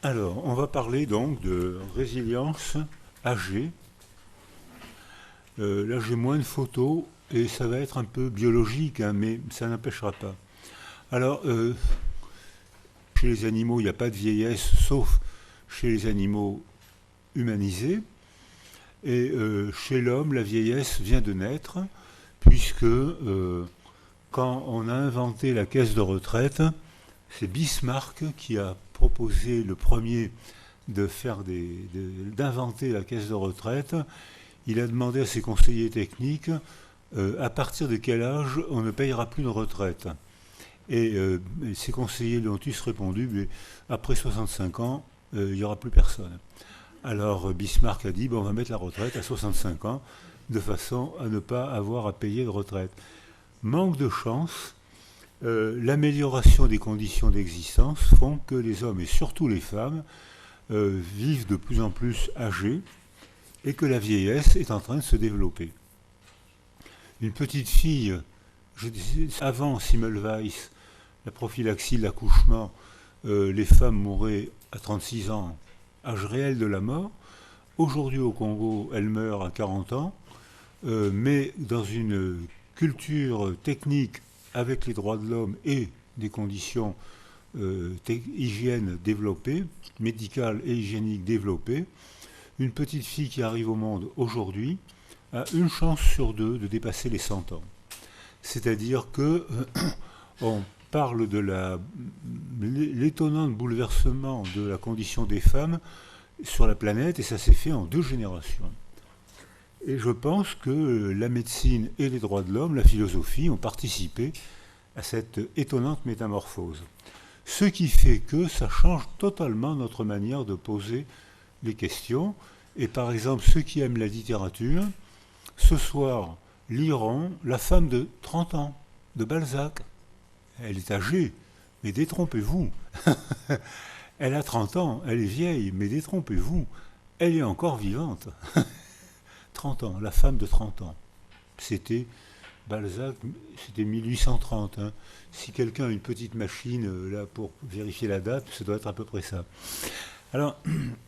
Alors, on va parler donc de résilience âgée. Là, j'ai moins de photos et ça va être un peu biologique, hein, mais ça n'empêchera pas. Alors, chez les animaux, il n'y a pas de vieillesse, sauf chez les animaux humanisés. Et chez l'homme, la vieillesse vient de naître, puisque quand on a inventé la caisse de retraite, c'est Bismarck qui a proposé le premier d'inventer la caisse de retraite. Il a demandé à ses conseillers techniques à partir de quel âge on ne payera plus de retraite. Et ses conseillers lui ont tous répondu, mais après 65 ans, il n'y aura plus personne. Alors Bismarck a dit, bon, on va mettre la retraite à 65 ans, de façon à ne pas avoir à payer de retraite. Manque de chance, l'amélioration des conditions d'existence font que les hommes, et surtout les femmes, vivent de plus en plus âgés, et que la vieillesse est en train de se développer. Une petite fille, je disais, avant Semmelweis, la prophylaxie de l'accouchement, les femmes mouraient à 36 ans, âge réel de la mort. Aujourd'hui au Congo, elles meurent à 40 ans, mais dans une culture technique avec les droits de l'homme et des conditions hygiène développées, médicales et hygiéniques développées, une petite fille qui arrive au monde aujourd'hui a une chance sur deux de dépasser les 100 ans. C'est-à-dire que on parle de l'étonnant bouleversement de la condition des femmes sur la planète, et ça s'est fait en 2 générations. Et je pense que la médecine et les droits de l'homme, la philosophie, ont participé à cette étonnante métamorphose. Ce qui fait que ça change totalement notre manière de poser les questions. Et par exemple, ceux qui aiment la littérature, ce soir, liront La femme de 30 ans, de Balzac. Elle est âgée, mais détrompez-vous. Elle a 30 ans, elle est vieille, mais détrompez-vous. Elle est encore vivante. 30 ans, la femme de 30 ans. C'était Balzac, c'était 1830. Hein. Si quelqu'un a une petite machine là pour vérifier la date, ça doit être à peu près ça. Alors,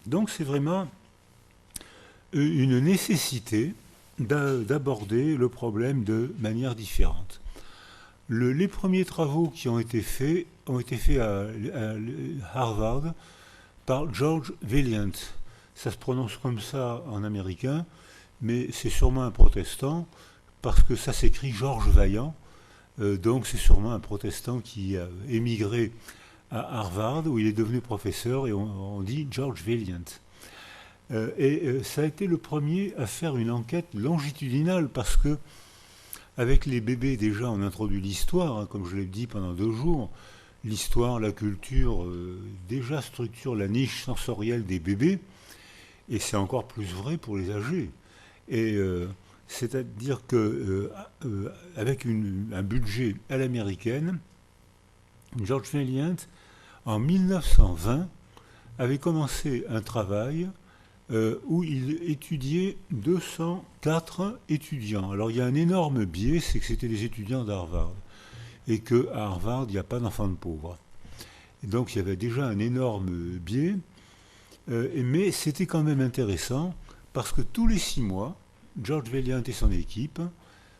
donc c'est vraiment une nécessité d'aborder le problème de manière différente. Les premiers travaux qui ont été faits à Harvard par George Vaillant. Ça se prononce comme ça en américain, mais c'est sûrement un protestant, parce que ça s'écrit Georges Vaillant, donc c'est sûrement un protestant qui a émigré à Harvard, où il est devenu professeur, et on dit George Vaillant. Ça a été le premier à faire une enquête longitudinale, parce que avec les bébés, déjà, on introduit l'histoire, hein, comme je l'ai dit pendant 2 jours. L'histoire, la culture, déjà structure la niche sensorielle des bébés, et c'est encore plus vrai pour les âgés. Et c'est-à-dire que avec un budget à l'américaine, George Vaillant, en 1920, avait commencé un travail où il étudiait 204 étudiants. Alors il y a un énorme biais, c'est que c'était des étudiants d'Harvard, et qu'à Harvard, il n'y a pas d'enfants de pauvres. Et donc il y avait déjà un énorme biais, mais c'était quand même intéressant, parce que tous les 6 mois, George Vaillant et son équipe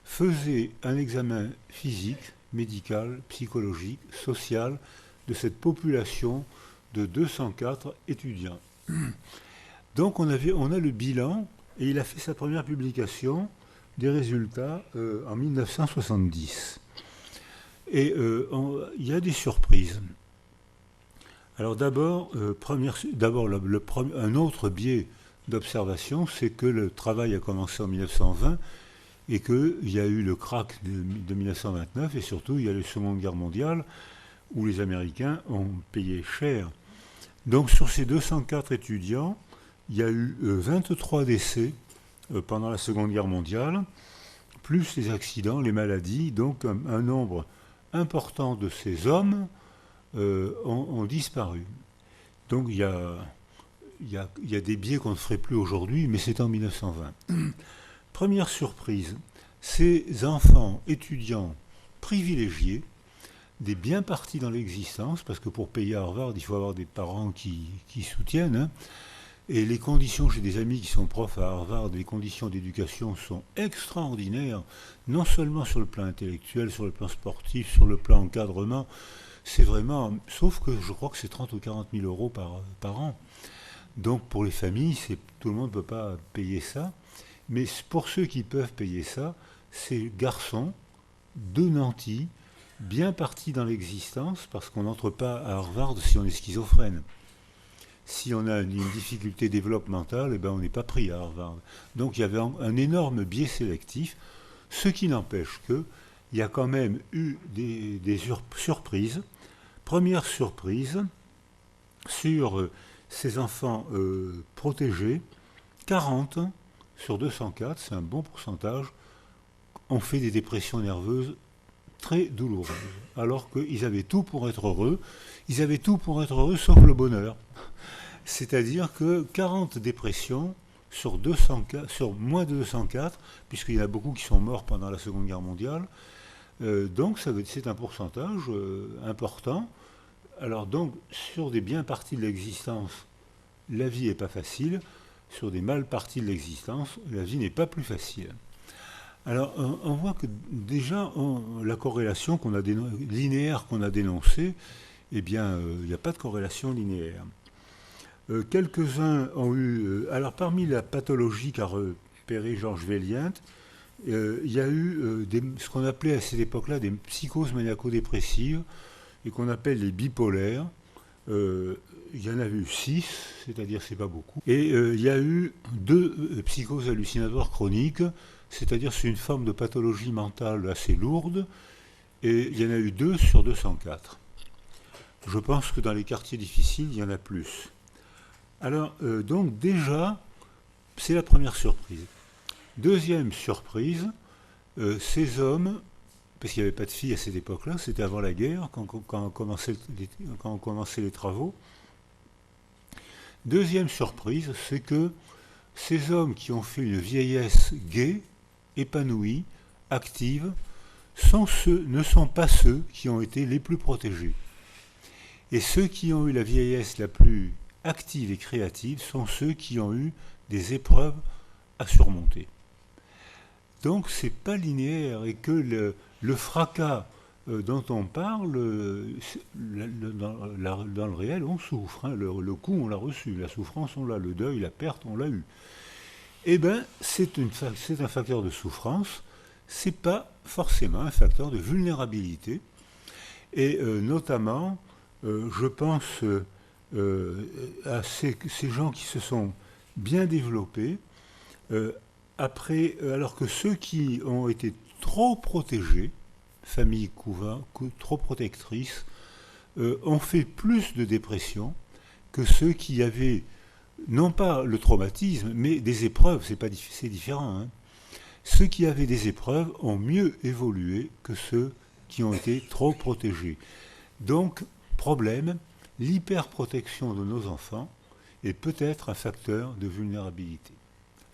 faisaient un examen physique, médical, psychologique, social de cette population de 204 étudiants. Donc on a le bilan, et il a fait sa première publication des résultats en 1970. Et il y a des surprises. Alors d'abord, un autre biais d'observation, c'est que le travail a commencé en 1920 et qu'il y a eu le krach de 1929, et surtout il y a eu la Seconde Guerre mondiale où les Américains ont payé cher. Donc sur ces 204 étudiants, il y a eu 23 décès pendant la Seconde Guerre mondiale, plus les accidents, les maladies. Donc un nombre important de ces hommes ont disparu. Donc il y a des biais qu'on ne ferait plus aujourd'hui, mais c'est en 1920. Première surprise, ces enfants étudiants privilégiés des bien partis dans l'existence, parce que pour payer Harvard, il faut avoir des parents qui soutiennent, hein. Et les conditions, j'ai des amis qui sont profs à Harvard, les conditions d'éducation sont extraordinaires, non seulement sur le plan intellectuel, sur le plan sportif, sur le plan encadrement, c'est vraiment, sauf que je crois que c'est 30 ou 40 000 euros par an. Donc pour les familles, tout le monde ne peut pas payer ça, mais pour ceux qui peuvent payer ça, ces garçons de nantis, bien partis dans l'existence, parce qu'on n'entre pas à Harvard si on est schizophrène. Si on a une difficulté développementale, eh ben on n'est pas pris à Harvard. Donc il y avait un énorme biais sélectif, ce qui n'empêche qu'il y a quand même eu des surprises. Première surprise, sur ces enfants protégés, 40 sur 204, c'est un bon pourcentage, ont fait des dépressions nerveuses très douloureuses, alors qu'ils avaient tout pour être heureux. Ils avaient tout pour être heureux, sauf le bonheur. C'est-à-dire que 40 dépressions sur moins de 204, puisqu'il y en a beaucoup qui sont morts pendant la Seconde Guerre mondiale, donc c'est un pourcentage important. Alors donc, sur des bien parties de l'existence, la vie n'est pas facile. Sur des mal parties de l'existence, la vie n'est pas plus facile. Alors, on voit que déjà, la corrélation linéaire qu'on a dénoncée, eh bien, il n'y a pas de corrélation linéaire. Quelques-uns ont eu... alors, parmi la pathologie qu'a repéré Georges Vaillant, il y a eu ce qu'on appelait à cette époque-là des psychoses maniaco-dépressives, et qu'on appelle les bipolaires. Il y en a eu 6, c'est-à-dire c'est pas beaucoup. Et il y a eu 2 psychoses hallucinatoires chroniques, c'est-à-dire c'est une forme de pathologie mentale assez lourde, et il y en a eu 2 sur 204. Je pense que dans les quartiers difficiles, il y en a plus. Alors, donc déjà, c'est la première surprise. Deuxième surprise, ces hommes, parce qu'il n'y avait pas de filles à cette époque-là, c'était avant la guerre, quand on commençait les travaux. Deuxième surprise, c'est que ces hommes qui ont fait une vieillesse gaie, épanouie, active, ne sont pas ceux qui ont été les plus protégés. Et ceux qui ont eu la vieillesse la plus active et créative sont ceux qui ont eu des épreuves à surmonter. Donc c'est pas linéaire, et que le fracas dont on parle, dans le réel, on souffre. Hein. Le coup, on l'a reçu, la souffrance, on l'a, le deuil, la perte, on l'a eu. Eh bien, c'est un facteur de souffrance, c'est pas forcément un facteur de vulnérabilité. Et notamment, je pense à ces gens qui se sont bien développés, alors que ceux qui ont été trop protégés, famille trop protectrices, ont fait plus de dépression que ceux qui avaient, non pas le traumatisme, mais des épreuves, c'est différent. Hein. Ceux qui avaient des épreuves ont mieux évolué que ceux qui ont été trop protégés. Donc, problème, l'hyperprotection de nos enfants est peut-être un facteur de vulnérabilité.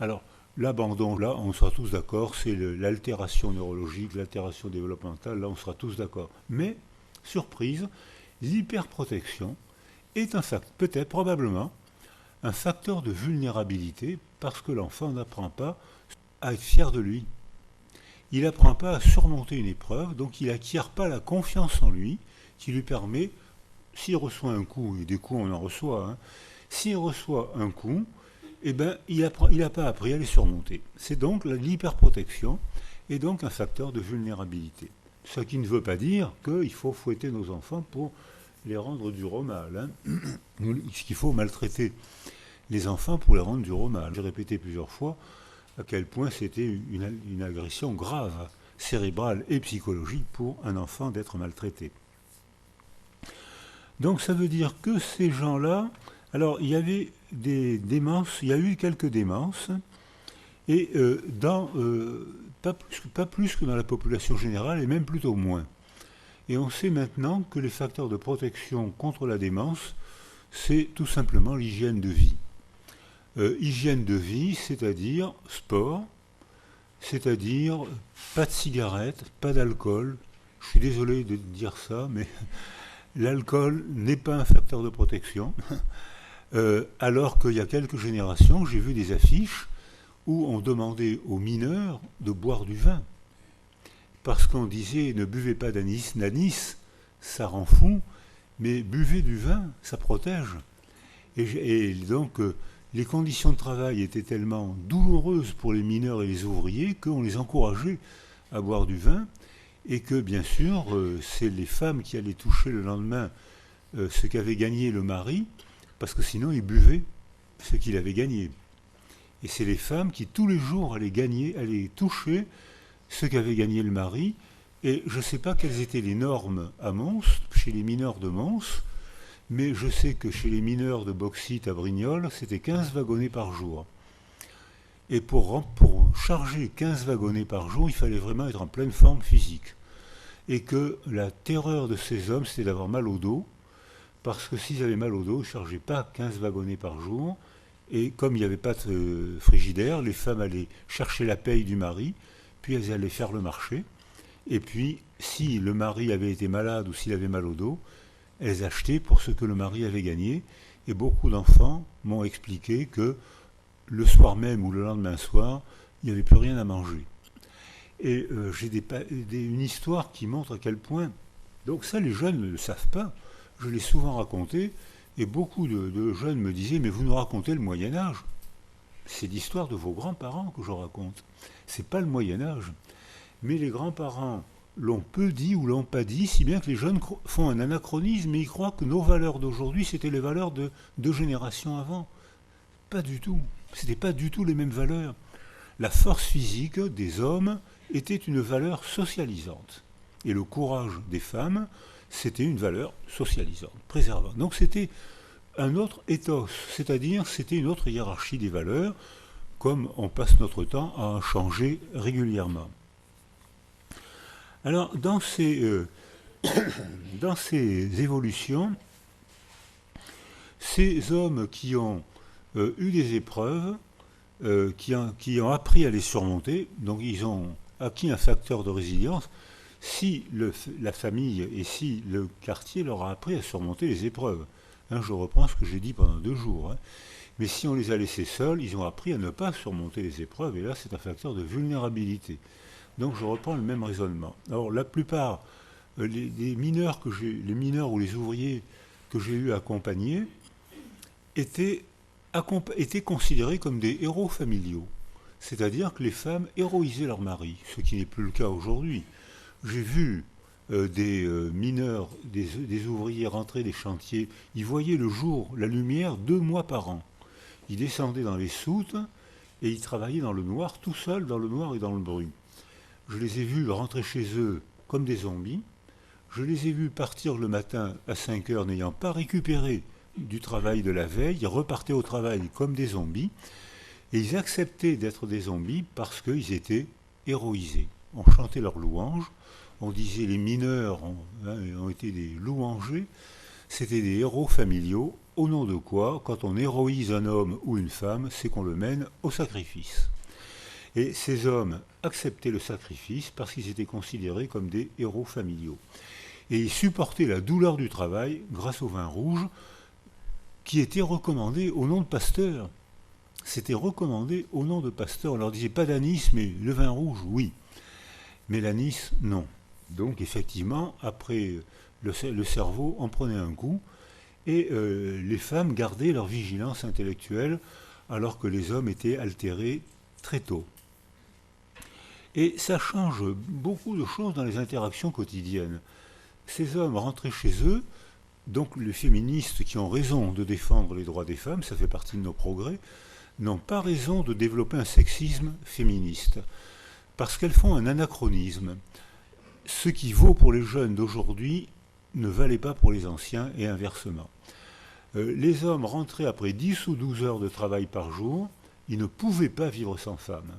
Alors, l'abandon, là, on sera tous d'accord, c'est l'altération neurologique, l'altération développementale, là, on sera tous d'accord. Mais, surprise, l'hyperprotection est peut-être, probablement, un facteur de vulnérabilité parce que l'enfant n'apprend pas à être fier de lui. Il n'apprend pas à surmonter une épreuve, donc il n'acquiert pas la confiance en lui qui lui permet, s'il reçoit un coup, et des coups on en reçoit, hein, s'il reçoit un coup, eh ben, il n'a pas appris à les surmonter. C'est donc l'hyperprotection est donc un facteur de vulnérabilité. Ce qui ne veut pas dire qu'il faut fouetter nos enfants pour les rendre dur au mal. Hein. Qu'il faut maltraiter les enfants pour les rendre dur au mal. J'ai répété plusieurs fois à quel point c'était une agression grave, cérébrale et psychologique pour un enfant d'être maltraité. Donc ça veut dire que ces gens-là, alors il y avait des démences, il y a eu quelques démences, et pas plus que dans la population générale, et même plutôt moins. Et on sait maintenant que les facteurs de protection contre la démence, c'est tout simplement l'hygiène de vie. Hygiène de vie, c'est-à-dire sport, c'est-à-dire pas de cigarette, pas d'alcool, Je suis désolé de dire ça, mais l'alcool n'est pas un facteur de protection. Alors qu'il y a quelques générations, j'ai vu des affiches où on demandait aux mineurs de boire du vin. Parce qu'on disait ne buvez pas d'anis, l'anis, ça rend fou, mais buvez du vin, ça protège. Et donc, les conditions de travail étaient tellement douloureuses pour les mineurs et les ouvriers qu'on les encourageait à boire du vin, et que, bien sûr, c'est les femmes qui allaient toucher le lendemain ce qu'avait gagné le mari, parce que sinon, il buvait ce qu'il avait gagné. Et c'est les femmes qui, tous les jours, allaient toucher ce qu'avait gagné le mari. Et je ne sais pas quelles étaient les normes à Mons, chez les mineurs de Mons, mais je sais que chez les mineurs de bauxite à Brignoles, c'était 15 wagonnets par jour. Et pour charger 15 wagonnets par jour, il fallait vraiment être en pleine forme physique. Et que la terreur de ces hommes, c'était d'avoir mal au dos, parce que s'ils avaient mal au dos, ils ne chargeaient pas 15 wagonnets par jour. Et comme il n'y avait pas de frigidaire, les femmes allaient chercher la paye du mari, puis elles allaient faire le marché. Et puis, si le mari avait été malade ou s'il avait mal au dos, elles achetaient pour ce que le mari avait gagné. Et beaucoup d'enfants m'ont expliqué que le soir même ou le lendemain soir, il n'y avait plus rien à manger. Et j'ai une histoire qui montre à quel point... Donc ça, les jeunes ne le savent pas. Je l'ai souvent raconté, et beaucoup de jeunes me disaient « Mais vous nous racontez le Moyen-Âge ». C'est l'histoire de vos grands-parents que je raconte. C'est pas le Moyen-Âge. Mais les grands-parents l'ont peu dit ou l'ont pas dit, si bien que les jeunes font un anachronisme et ils croient que nos valeurs d'aujourd'hui, c'était les valeurs de 2 générations avant. Pas du tout. C'était pas du tout les mêmes valeurs. La force physique des hommes était une valeur socialisante. Et le courage des femmes, c'était une valeur socialisante, préservante. Donc c'était un autre ethos, c'est-à-dire c'était une autre hiérarchie des valeurs, comme on passe notre temps à en changer régulièrement. Alors, dans ces évolutions, ces hommes qui ont eu des épreuves, qui ont appris à les surmonter, donc ils ont acquis un facteur de résilience, si la famille et si le quartier leur a appris à surmonter les épreuves. Hein, je reprends ce que j'ai dit pendant 2 jours. Hein. Mais si on les a laissés seuls, ils ont appris à ne pas surmonter les épreuves, et là c'est un facteur de vulnérabilité. Donc je reprends le même raisonnement. Alors la plupart, les mineurs ou les ouvriers que j'ai eu accompagnés étaient considérés comme des héros familiaux. C'est-à-dire que les femmes héroïsaient leur mari, ce qui n'est plus le cas aujourd'hui. J'ai vu des mineurs, des ouvriers rentrer des chantiers, ils voyaient le jour, la lumière 2 mois par an. Ils descendaient dans les soutes et ils travaillaient dans le noir, tout seuls dans le noir et dans le bruit. Je les ai vus rentrer chez eux comme des zombies. Je les ai vus partir le matin à 5 heures n'ayant pas récupéré du travail de la veille. Ils repartaient au travail comme des zombies. Et ils acceptaient d'être des zombies parce qu'ils étaient héroïsés. On chantait leurs louanges. On disait les mineurs ont été des louangers. C'était des héros familiaux. Au nom de quoi, quand on héroïse un homme ou une femme, c'est qu'on le mène au sacrifice. Et ces hommes acceptaient le sacrifice parce qu'ils étaient considérés comme des héros familiaux. Et ils supportaient la douleur du travail grâce au vin rouge qui était recommandé au nom de Pasteur. C'était recommandé au nom de Pasteur. On leur disait pas d'anis, mais le vin rouge, oui. Mais l'anis, non. Donc effectivement, après, le cerveau en prenait un coup et les femmes gardaient leur vigilance intellectuelle alors que les hommes étaient altérés très tôt. Et ça change beaucoup de choses dans les interactions quotidiennes. Ces hommes rentraient chez eux, donc les féministes qui ont raison de défendre les droits des femmes, ça fait partie de nos progrès, n'ont pas raison de développer un sexisme féministe, parce qu'elles font un anachronisme. Ce qui vaut pour les jeunes d'aujourd'hui ne valait pas pour les anciens et inversement. Les hommes rentraient après 10 ou 12 heures de travail par jour, ils ne pouvaient pas vivre sans femme,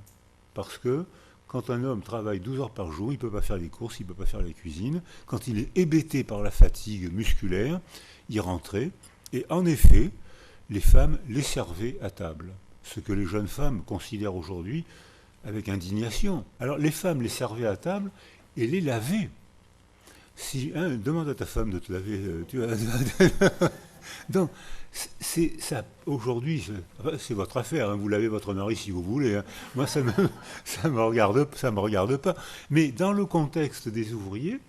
parce que quand un homme travaille 12 heures par jour, il ne peut pas faire les courses, il ne peut pas faire la cuisine. Quand il est hébété par la fatigue musculaire, il rentrait. Et en effet, les femmes les servaient à table. Ce que les jeunes femmes considèrent aujourd'hui avec indignation. Alors les femmes les servaient à table et les lavaient. Si, hein, demande à ta femme de te laver, tu vois. Donc, c'est ça. Aujourd'hui, c'est votre affaire, hein, vous lavez votre mari si vous voulez, hein. Moi, ça me regarde pas. Mais dans le contexte des ouvriers,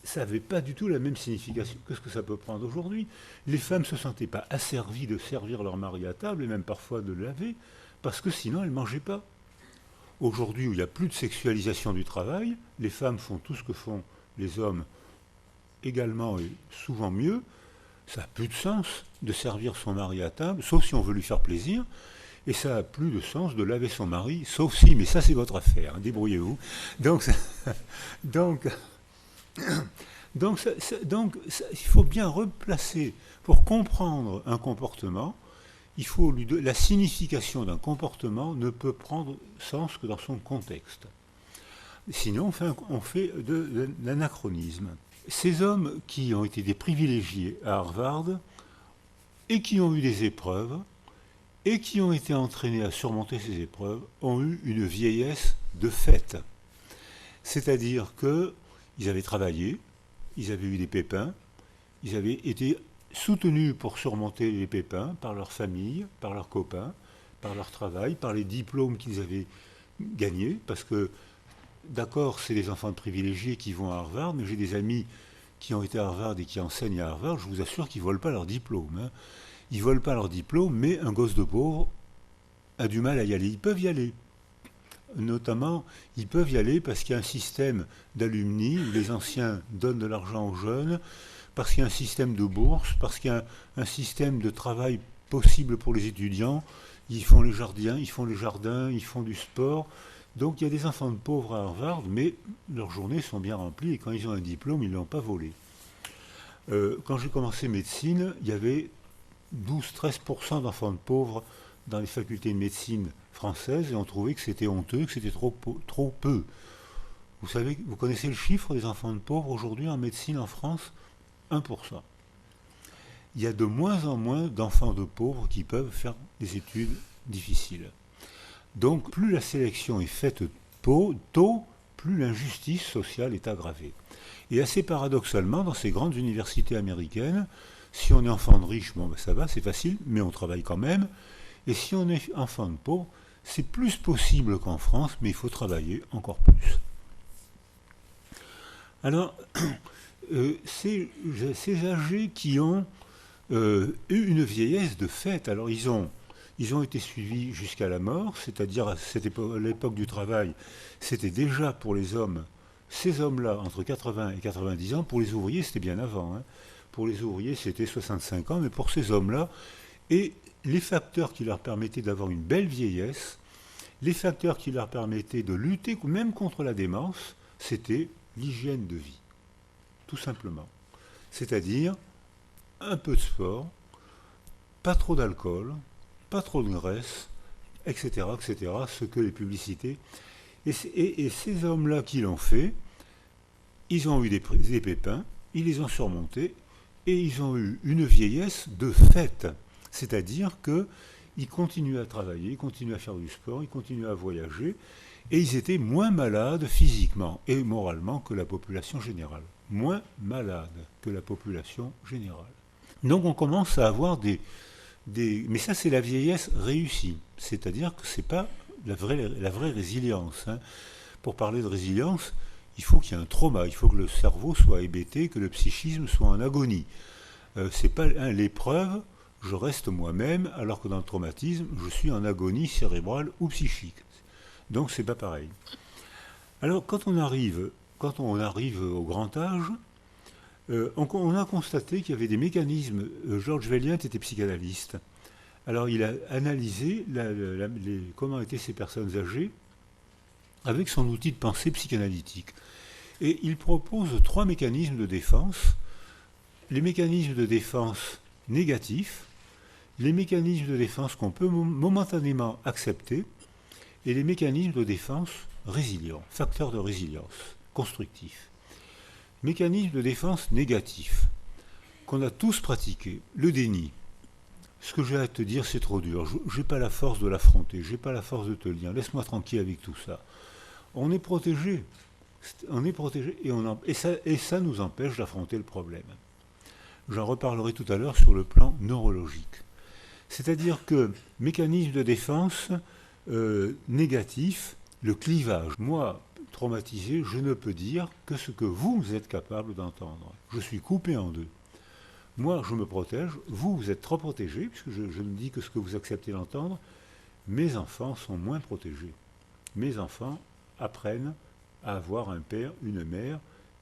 ça n'avait pas du tout la même signification que ce que ça peut prendre aujourd'hui. Les femmes ne se sentaient pas asservies de servir leur mari à table et même parfois de le laver, parce que sinon elles ne mangeaient pas. Aujourd'hui, où il n'y a plus de sexualisation du travail, les femmes font tout ce que font les hommes également et souvent mieux. Ça n'a plus de sens de servir son mari à table, sauf si on veut lui faire plaisir. Et ça n'a plus de sens de laver son mari, sauf si, mais ça c'est votre affaire, hein, débrouillez-vous. Donc, donc, il faut bien replacer, pour comprendre un comportement, la signification d'un comportement ne peut prendre sens que dans son contexte. Sinon, on fait de l'anachronisme. Ces hommes qui ont été des privilégiés à Harvard et qui ont eu des épreuves et qui ont été entraînés à surmonter ces épreuves ont eu une vieillesse de fait. C'est-à-dire qu'ils avaient travaillé, ils avaient eu des pépins, ils avaient été soutenus pour surmonter les pépins par leur famille, par leurs copains, par leur travail, par les diplômes qu'ils avaient gagnés, parce que d'accord, c'est les enfants de privilégiés qui vont à Harvard, mais j'ai des amis qui ont été à Harvard et qui enseignent à Harvard, je vous assure qu'ils ne volent pas leur diplôme. Hein. Ils ne volent pas leur diplôme, mais un gosse de pauvre a du mal à y aller. Ils peuvent y aller. Notamment, ils peuvent y aller parce qu'il y a un système d'alumni où les anciens donnent de l'argent aux jeunes, parce qu'il y a un système de bourse, parce qu'il y a un système de travail possible pour les étudiants. Ils font les jardins, ils font du sport. Donc il y a des enfants de pauvres à Harvard, mais leurs journées sont bien remplies et quand ils ont un diplôme, ils ne l'ont pas volé. Quand j'ai commencé médecine, il y avait 12-13% d'enfants de pauvres dans les facultés de médecine françaises et on trouvait que c'était honteux, que c'était trop peu. Vous savez, vous connaissez le chiffre des enfants de pauvres aujourd'hui en médecine en France ? 1%. Il y a de moins en moins d'enfants de pauvres qui peuvent faire des études difficiles. Donc, plus la sélection est faite tôt, plus l'injustice sociale est aggravée. Et assez paradoxalement, dans ces grandes universités américaines, si on est enfant de riche, bon ben ça va, c'est facile, mais on travaille quand même. Et si on est enfant de pauvre, c'est plus possible qu'en France, mais il faut travailler encore plus. Alors, ces âgés qui ont eu une vieillesse de fait, alors ils ont été suivis jusqu'à la mort, c'est-à-dire à l'époque du travail, c'était déjà pour les hommes, ces hommes-là, entre 80 et 90 ans, pour les ouvriers, c'était bien avant. Hein. Pour les ouvriers, c'était 65 ans, mais pour ces hommes-là, et les facteurs qui leur permettaient d'avoir une belle vieillesse, les facteurs qui leur permettaient de lutter même contre la démence, c'était l'hygiène de vie, tout simplement. C'est-à-dire un peu de sport, pas trop d'alcool, pas trop de graisse, etc., ce que les publicités... Et ces hommes-là qui l'ont fait, ils ont eu des pépins, ils les ont surmontés, et ils ont eu une vieillesse de fait. C'est-à-dire qu'ils continuaient à travailler, ils continuaient à faire du sport, ils continuaient à voyager, et ils étaient moins malades physiquement et moralement que la population générale. Moins malades que la population générale. Donc on commence à avoir mais ça c'est la vieillesse réussie, c'est-à-dire que ce n'est pas la vraie résilience. Hein. Pour parler de résilience, il faut qu'il y ait un trauma, il faut que le cerveau soit hébété, que le psychisme soit en agonie. C'est pas l'épreuve, je reste moi-même, alors que dans le traumatisme, je suis en agonie cérébrale ou psychique. Donc c'est pas pareil. Alors quand on arrive au grand âge, on a constaté qu'il y avait des mécanismes. Georges Vaillant était psychanalyste. Alors il a analysé comment étaient ces personnes âgées avec son outil de pensée psychanalytique. Et il propose 3 mécanismes de défense. Les mécanismes de défense négatifs, les mécanismes de défense qu'on peut momentanément accepter, et les mécanismes de défense résilients, facteurs de résilience, constructifs. Mécanisme de défense négatif, qu'on a tous pratiqué, le déni. Ce que j'ai à te dire, c'est trop dur, je n'ai pas la force de l'affronter, je n'ai pas la force de te le dire, laisse-moi tranquille avec tout ça. On est protégé, On est protégé et ça nous empêche d'affronter le problème. J'en reparlerai tout à l'heure sur le plan neurologique. C'est-à-dire que mécanisme de défense négatif, le clivage. Moi, traumatisé, je ne peux dire que ce que vous êtes capable d'entendre. Je suis coupé en deux. Moi, je me protège, vous êtes trop protégé, puisque je ne dis que ce que vous acceptez d'entendre. Mes enfants sont moins protégés. Mes enfants apprennent à avoir un père, une mère,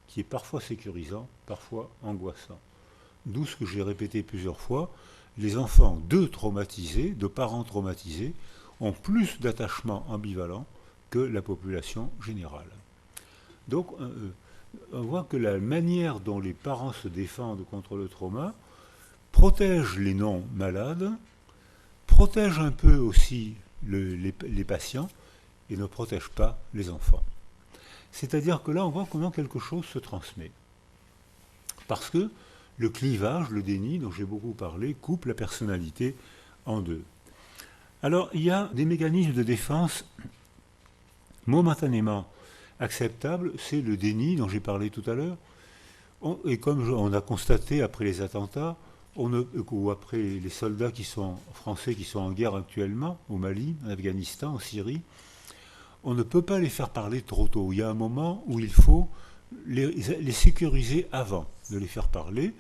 qui est parfois sécurisant, parfois angoissant. D'où ce que j'ai répété plusieurs fois, les enfants de parents traumatisés, ont plus d'attachement ambivalent que la population générale. Donc, on voit que la manière dont les parents se défendent contre le trauma protège les non-malades, protège un peu aussi les patients et ne protège pas les enfants. C'est-à-dire que là, on voit comment quelque chose se transmet. Parce que le clivage, le déni, dont j'ai beaucoup parlé, coupe la personnalité en deux. Alors, il y a des mécanismes de défense momentanément acceptables, c'est le déni dont j'ai parlé tout à l'heure. Et comme on a constaté après les attentats, ou après les soldats français qui sont en guerre actuellement, au Mali, en Afghanistan, en Syrie, on ne peut pas les faire parler trop tôt. Il y a un moment où il faut les sécuriser avant de les faire parler.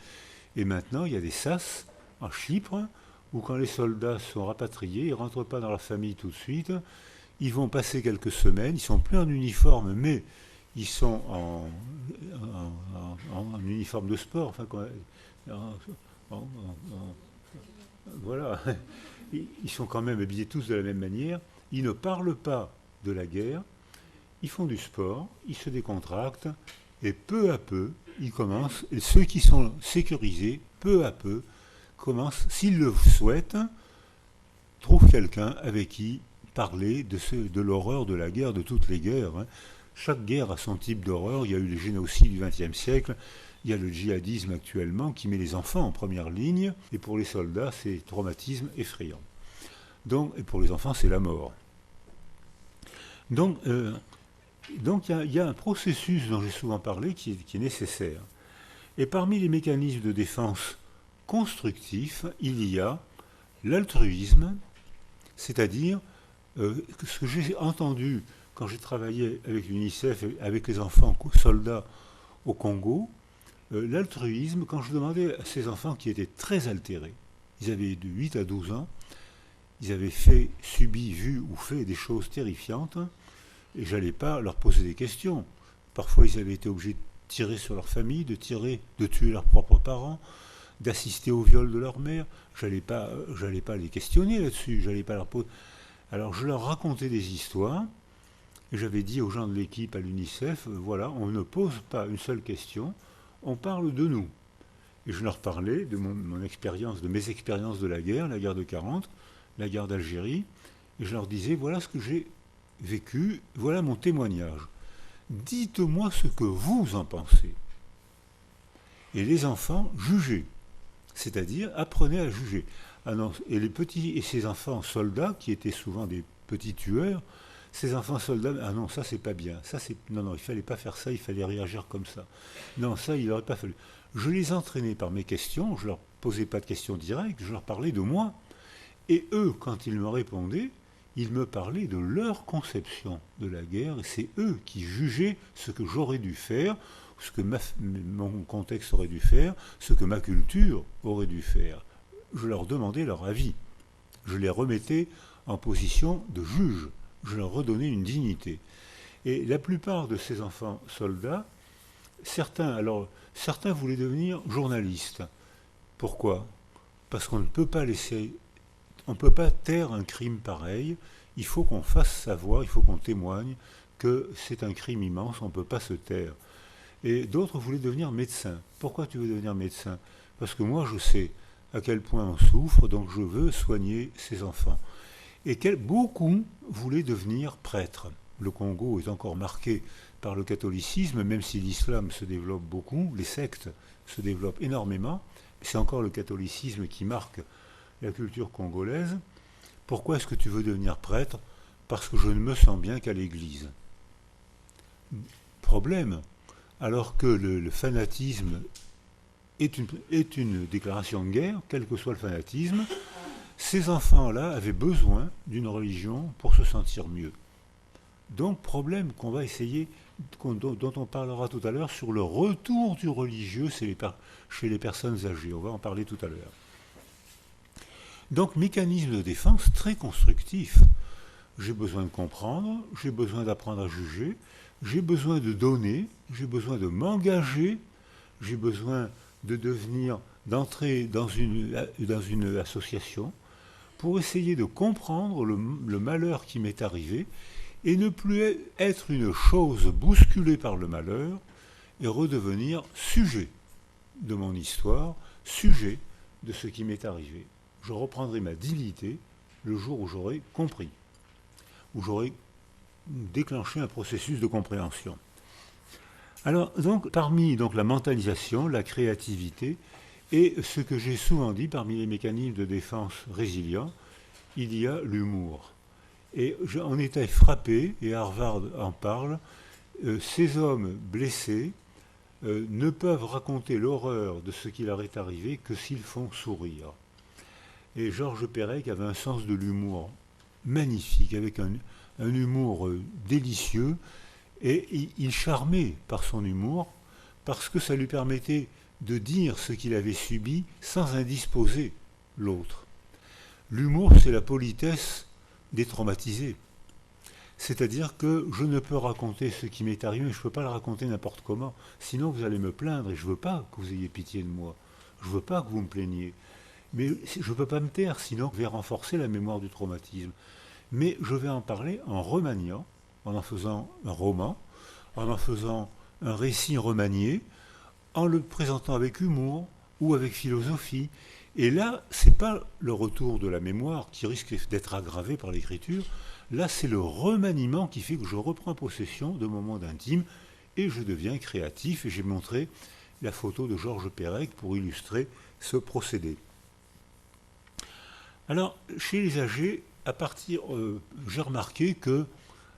Et maintenant, il y a des sas en Chypre, où quand les soldats sont rapatriés, ils ne rentrent pas dans leur famille tout de suite, ils vont passer quelques semaines, ils ne sont plus en uniforme, mais ils sont en uniforme de sport, enfin, voilà, ils sont quand même habillés tous de la même manière, ils ne parlent pas de la guerre, ils font du sport, ils se décontractent, et peu à peu, ils commencent, et ceux qui sont sécurisés, peu à peu, commencent, s'ils le souhaitent, trouvent quelqu'un avec qui parler de l'horreur de la guerre, de toutes les guerres. Hein. Chaque guerre a son type d'horreur. Il y a eu les génocides du XXe siècle, il y a le djihadisme actuellement qui met les enfants en première ligne, et pour les soldats, c'est traumatisme effrayant. Donc, et pour les enfants, c'est la mort. Donc, il y a un processus dont j'ai souvent parlé qui est nécessaire. Et parmi les mécanismes de défense constructifs, il y a l'altruisme, c'est-à-dire ce que j'ai entendu quand j'ai travaillé avec l'UNICEF, avec les enfants soldats au Congo, l'altruisme, quand je demandais à ces enfants qui étaient très altérés, ils avaient de 8 à 12 ans, ils avaient subi, vu ou fait des choses terrifiantes, et je n'allais pas leur poser des questions. Parfois, ils avaient été obligés de tirer sur leur famille, de tuer leurs propres parents, d'assister au viol de leur mère. J'allais pas les questionner là-dessus, j'allais pas leur poser. Alors je leur racontais des histoires, et j'avais dit aux gens de l'équipe à l'UNICEF, voilà, on ne pose pas une seule question, on parle de nous. Et je leur parlais de mon expérience, de mes expériences de la guerre de 1940, la guerre d'Algérie, et je leur disais, voilà ce que j'ai vécu, voilà mon témoignage. Dites-moi ce que vous en pensez. Et les enfants jugeaient, c'est-à-dire apprenaient à juger. Ah non, et ces enfants soldats, qui étaient souvent des petits tueurs, ces enfants soldats, ah non, ça c'est pas bien, non, il fallait pas faire ça, il fallait réagir comme ça. Non, ça il n'aurait pas fallu. Je les entraînais par mes questions, je leur posais pas de questions directes, je leur parlais de moi. Et eux, quand ils me répondaient, ils me parlaient de leur conception de la guerre, et c'est eux qui jugeaient ce que j'aurais dû faire, ce que mon contexte aurait dû faire, ce que ma culture aurait dû faire. Je leur demandais leur avis. Je les remettais en position de juge. Je leur redonnais une dignité. Et la plupart de ces enfants soldats, certains voulaient devenir journalistes. Pourquoi ? Parce qu'on ne peut pas on ne peut pas taire un crime pareil. Il faut qu'on fasse savoir, il faut qu'on témoigne que c'est un crime immense, on ne peut pas se taire. Et d'autres voulaient devenir médecins. Pourquoi tu veux devenir médecin ? Parce que moi je sais à quel point on souffre, donc je veux soigner ces enfants. Et beaucoup voulaient devenir prêtres. Le Congo est encore marqué par le catholicisme, même si l'islam se développe beaucoup, les sectes se développent énormément, c'est encore le catholicisme qui marque la culture congolaise. Pourquoi est-ce que tu veux devenir prêtre ? Parce que je ne me sens bien qu'à l'église. problème, alors que le fanatisme est une déclaration de guerre, quel que soit le fanatisme, ces enfants-là avaient besoin d'une religion pour se sentir mieux. Donc, problème qu'on va essayer, dont on parlera tout à l'heure, sur le retour du religieux chez les personnes âgées. On va en parler tout à l'heure. Donc, mécanisme de défense très constructif. J'ai besoin de comprendre, j'ai besoin d'apprendre à juger, j'ai besoin de donner, j'ai besoin de m'engager, j'ai besoin d'entrer dans une association pour essayer de comprendre le malheur qui m'est arrivé et ne plus être une chose bousculée par le malheur et redevenir sujet de mon histoire, sujet de ce qui m'est arrivé. Je reprendrai ma dignité le jour où j'aurai compris, où j'aurai déclenché un processus de compréhension. Alors, donc, parmi la mentalisation, la créativité, et ce que j'ai souvent dit, parmi les mécanismes de défense résilients, il y a l'humour. Et on était frappé, et Harvard en parle, ces hommes blessés ne peuvent raconter l'horreur de ce qui leur est arrivé que s'ils font sourire. Et Georges Perec avait un sens de l'humour magnifique, avec un humour délicieux, et il charmait par son humour, parce que ça lui permettait de dire ce qu'il avait subi sans indisposer l'autre. L'humour, c'est la politesse des traumatisés. C'est-à-dire que je ne peux raconter ce qui m'est arrivé, je ne peux pas le raconter n'importe comment, sinon vous allez me plaindre, et je ne veux pas que vous ayez pitié de moi, je ne veux pas que vous me plaigniez. Mais je ne peux pas me taire, sinon je vais renforcer la mémoire du traumatisme. Mais je vais en parler en remaniant, en faisant un roman, en faisant un récit remanié, en le présentant avec humour ou avec philosophie. Et là, ce n'est pas le retour de la mémoire qui risque d'être aggravé par l'écriture. Là, c'est le remaniement qui fait que je reprends possession de mon monde intime et je deviens créatif. Et j'ai montré la photo de Georges Perec pour illustrer ce procédé. Alors, chez les âgés, j'ai remarqué que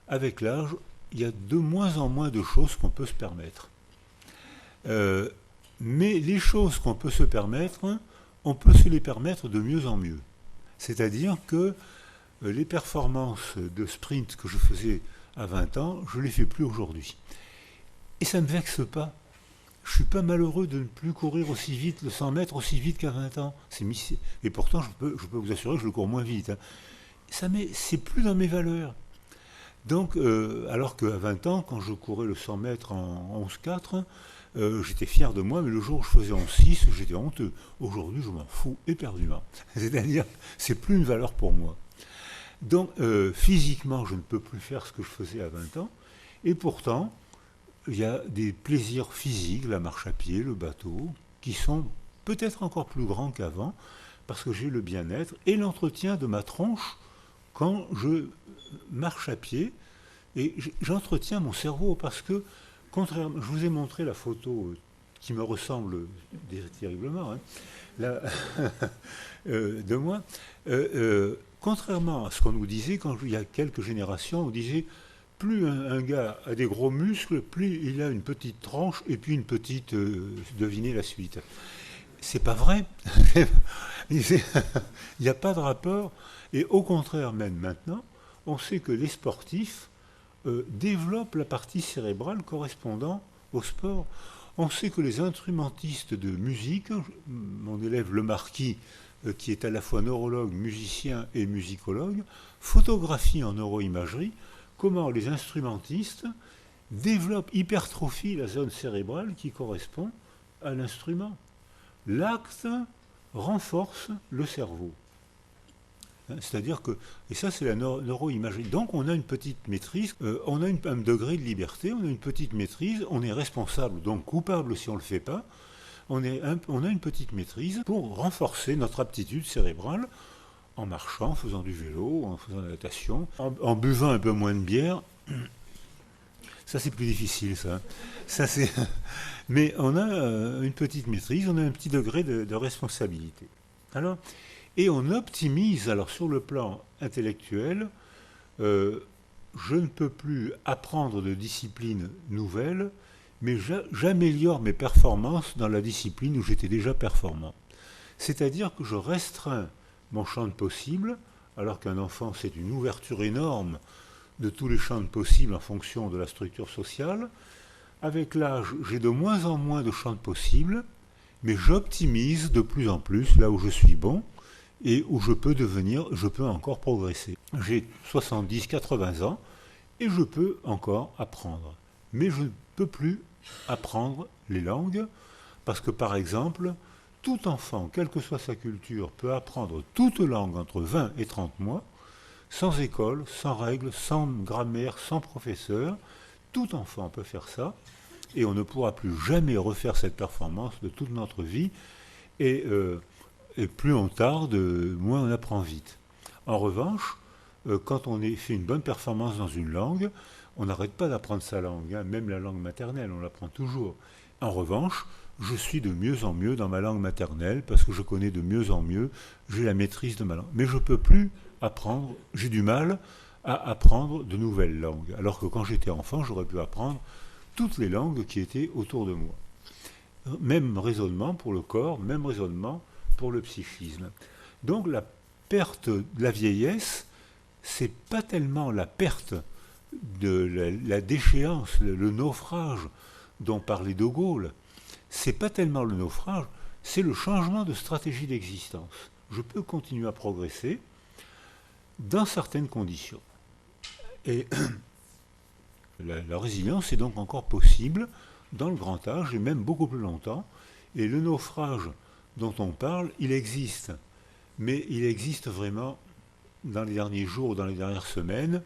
avec l'âge, il y a de moins en moins de choses qu'on peut se permettre. Mais les choses qu'on peut se permettre, on peut se les permettre de mieux en mieux. C'est-à-dire que les performances de sprint que je faisais à 20 ans, je ne les fais plus aujourd'hui. Et ça ne me vexe pas. Je ne suis pas malheureux de ne plus courir aussi vite, le 100 mètres aussi vite qu'à 20 ans. Et pourtant, je peux vous assurer que je le cours moins vite. C'est plus dans mes valeurs. Donc, alors qu'à 20 ans, quand je courais le 100 mètres en 11,4, j'étais fier de moi, mais le jour où je faisais 11,6, j'étais honteux. Aujourd'hui, je m'en fous éperdument. C'est-à-dire, c'est plus une valeur pour moi. Donc, physiquement, je ne peux plus faire ce que je faisais à 20 ans. Et pourtant, il y a des plaisirs physiques, la marche à pied, le bateau, qui sont peut-être encore plus grands qu'avant, parce que j'ai le bien-être et l'entretien de ma tronche quand je marche à pied, et j'entretiens mon cerveau, parce que, contrairement, je vous ai montré la photo qui me ressemble terriblement, hein, de moi, contrairement à ce qu'on nous disait, quand il y a quelques générations, on disait, plus un gars a des gros muscles, plus il a une petite tranche, et puis une petite, devinez la suite. C'est pas vrai. Il n'y a pas de rapport. Et au contraire, même maintenant, on sait que les sportifs développent la partie cérébrale correspondant au sport. On sait que les instrumentistes de musique, mon élève Le Marquis, qui est à la fois neurologue, musicien et musicologue, photographie en neuroimagerie comment les instrumentistes développent, hypertrophient la zone cérébrale qui correspond à l'instrument. L'acte renforce le cerveau. C'est-à-dire que, et ça c'est la neuroimagerie, donc on a une petite maîtrise, on a un degré de liberté, on a une petite maîtrise, on est responsable, donc coupable si on ne le fait pas, on a une petite maîtrise pour renforcer notre aptitude cérébrale en marchant, en faisant du vélo, en faisant de la natation, en buvant un peu moins de bière. Ça c'est plus difficile ça. Mais on a une petite maîtrise, on a un petit degré de responsabilité. Alors, et on optimise, alors sur le plan intellectuel, je ne peux plus apprendre de discipline nouvelle, mais j'améliore mes performances dans la discipline où j'étais déjà performant. C'est-à-dire que je restreins mon champ de possibles, alors qu'un enfant, c'est une ouverture énorme de tous les champs de possibles en fonction de la structure sociale. Avec l'âge, j'ai de moins en moins de champs de possibles, mais j'optimise de plus en plus là où je suis bon et où je peux encore progresser. J'ai 70, 80 ans et je peux encore apprendre. Mais je ne peux plus apprendre les langues parce que, par exemple, tout enfant, quelle que soit sa culture, peut apprendre toute langue entre 20 et 30 mois, sans école, sans règles, sans grammaire, sans professeur. Tout enfant peut faire ça, et on ne pourra plus jamais refaire cette performance de toute notre vie, et, et plus on tarde, moins on apprend vite. En revanche, quand on fait une bonne performance dans une langue, on n'arrête pas d'apprendre sa langue, hein, même la langue maternelle, on l'apprend toujours. En revanche, je suis de mieux en mieux dans ma langue maternelle, parce que je connais de mieux en mieux, j'ai la maîtrise de ma langue. Mais je ne peux plus apprendre, j'ai du mal à apprendre de nouvelles langues, alors que quand j'étais enfant, j'aurais pu apprendre toutes les langues qui étaient autour de moi. Même raisonnement pour le corps, même raisonnement pour le psychisme. Donc la perte de la vieillesse, c'est pas tellement la perte de la déchéance, le naufrage dont parlait De Gaulle. C'est pas tellement le naufrage, c'est le changement de stratégie d'existence. Je peux continuer à progresser dans certaines conditions. Et la résilience est donc encore possible dans le grand âge et même beaucoup plus longtemps. Et le naufrage dont on parle, il existe. Mais il existe vraiment dans les derniers jours, dans les dernières semaines,